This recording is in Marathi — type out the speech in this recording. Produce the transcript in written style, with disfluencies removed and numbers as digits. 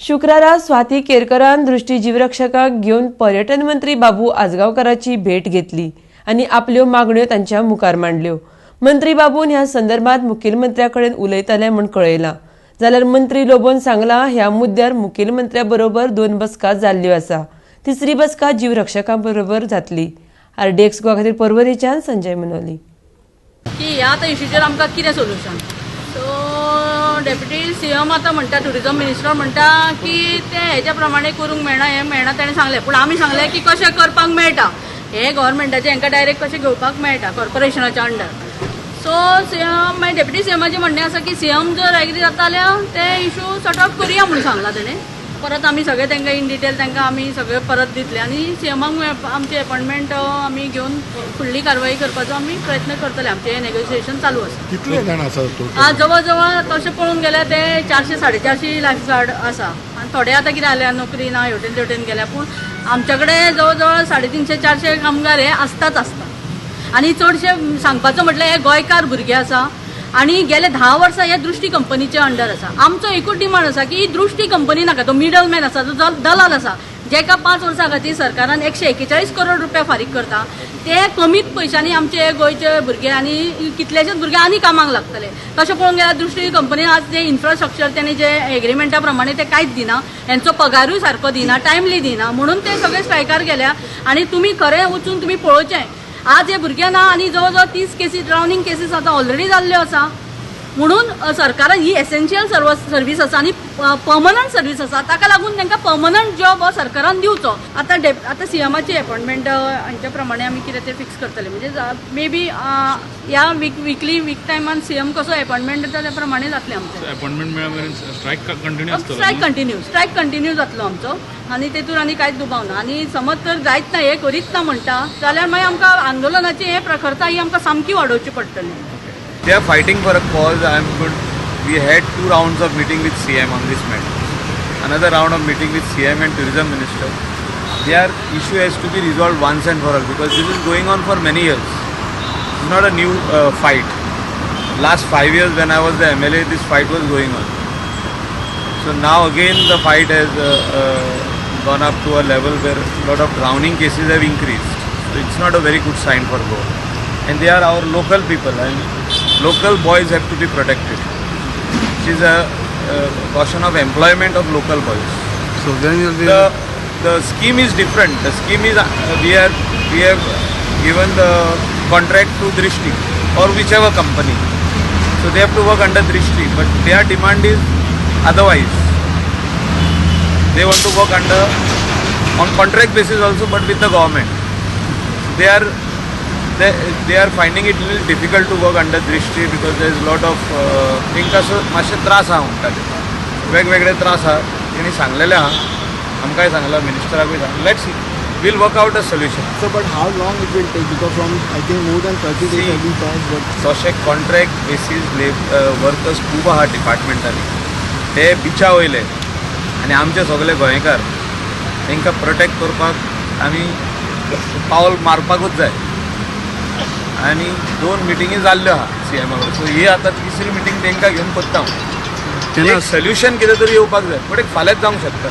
शुक्रारा स्वाती केरकरान दृष्टी जीवरक्षकाक घेऊन पर्यटन मंत्री बाबू आजगावकराची भेट घेतली आणि आपल्यो मागण्यो तांच्या मुखार मांडल्यो। मंत्री बाबून ह्या संदर्भात मुखेलमंत्र्याकडेन उलयतले म्हूण कळयला। जाल्यार मंत्री लोबोन सांगला ह्या मुद्द्यार मुखेलमंत्र्या बरोबर 2 बसका जाल्ल्यो आसा। तिसरी बसका जीवरक्षकां बरोबर जातली। RDX गोवा खातीर पर्वरीच्यान संजय मनोली। की ह्या आतां इश्यूचेर आमकां कितें सोल्युशन? सो डेप्युटी सीएम आतां म्हणटा, टुरिजम मिनिस्टर म्हणटा की ते हेच्या प्रमाणे करूंक मेळना, हें मेळना ताणें सांगलें। पूण आमी सांगलें की कशें करपाक मेळटा, हे गव्हर्मेंटाचे हांकां डायरेक्ट कशें घेवपाक मेळटा कॉर्पोरेशनाच्या अंडर। सो सीएम मागीर डेप्युटी सीएमाचें म्हणणें आसा की सीएम जर एग्री जाता जाल्यार ते इशू सॉर्ट आउट करुया म्हणून सांगला ताणें। परत आमी सगळे तांकां इन डिटेल तांकां आमी सगळे परत दितले आनी सीएमाक आमचे अपॉइंटमेंट आमी घेवन फुडली कारवाई करपाचो आमी प्रयत्न करतले। आमचे नेगोशिएशन चालू आसा। कितले जाण आसा जवळ जवळ तशें पळोवंक गेल्यार ते 400-450 लायफगार्ड आसा आनी थोडे आतां कितें जाल्यार नोकरी ना हेवटेन तेवटेन गेल्या। पूण आमचे कडेन जवळ जवळ 350-400 कामगार हे आसता आनी चडशे सांगपाचो म्हटल्यार हे गोंयकार भुरगे आसा आनी गेले 10 वर्सां हे दृष्टी कंपनीचे अंडर आसा। आमचो एकूच डिमांड आसा की ही दृष्टी कंपनी नाका, तो मिडल मॅन आसा, जो दलाल आसा, जेका 5 वर्सां खातीर सरकारान 141 करोड रुपया फारीक करता, ते कमीत पयशांनी आमचे हे गोंयचे भुरगे आनी कितलेशेच भुरगे आनी कामाक लागतले। तशें पळोवंक गेल्यार दृष्टी कंपनीन आज जे इन्फ्रास्ट्रक्चर तेणी जे एग्रीमेंटा प्रमाणे ते कांयच दिना, हेंचो पगारूय सारको दिना, टायमली दिना, म्हणून ते सगळे स्ट्रायकार गेल्या। आनी तुमी खरें वचून तुमी पळोवचें, आज हे भुरगे ना आनी जवळ जवळ 30 केसीस ड्रावनिंग केसीस आतां ऑलरेडी जाल्ल्यो आसा। म्हणून सरकारान ही एसेन्शियल सर्वीस आसा आनी पर्मनंट सर्वीस आसा, ताका लागून तांकां पर्मनंट जॉब हो सरकारान दिवचो। आतां सीएमाची अपॉइंटमेंट हांच्या प्रमाणे आमी कितें ते फिक्स करतले, म्हणजे मे बी ह्या वीक टायमान सीएम कसो अपॉइंटमेंट दिता त्या प्रमाणे जातलें आमचें। अपॉइंटमेंट मेळ्ळ्या स्ट्रायक कंटिन्यू जातलो आमचो आनी तेतून आनी कांयच दुबाव ना। आनी समज तर जायत ना, हे करीत ना म्हणटा जाल्यार मागीर आमकां आंदोलनाची हे प्रखरता ही आमकां सामकी वाडोवची पडटली। They are fighting for a cause. We had 2 rounds of meeting with CM on this matter. Another round of meeting with CM and tourism minister. Their issue has to be resolved once and for all because this is going on for many years. It's not a new fight. Last 5 years when I was the MLA, this fight was going on. So now again the fight has gone up to a level where a lot of drowning cases have increased. So it's not a very good sign for Goa. And they are our local people and local boys have to be protected. It is a caution of employment of local boys. So then the scheme is different. The scheme is we have given the contract to Drishti or whichever company. So they have to work under Drishti, but their demand is otherwise. They want to work on contract basis also, but with the government. They are finding it a little difficult to work under Drishti because there is a lot of मातशे त्रास आहा म्हणटाले, वेगवेगळे त्रास आहा। तेणी सांगलेले आहा, आमकांय सांगला, मिनिस्टराकूय सांगला। Let's see, we'll work out a solution. So but how long it will take, because from I think more than 30 days have been passed, but तशे कॉन्ट्रॅक्ट बेसीस वर्कर्स खूब आहा डिपार्टमेंटांनी, ते बिचा वयले आनी आमचे सगळे गोंयकार तांकां प्रोटेक्ट करपाक आमी पावल मारपाकूच जाय। आनी 2 मिटिंगी जाल्ल्यो आहा सीएमाक। सो ही आतां 3री मिटींग तांकां घेवन कोत्ता हांव। सोल्युशन कितें तरी येवपाक जाय, बट एक फाल्यांच जावंक शकता।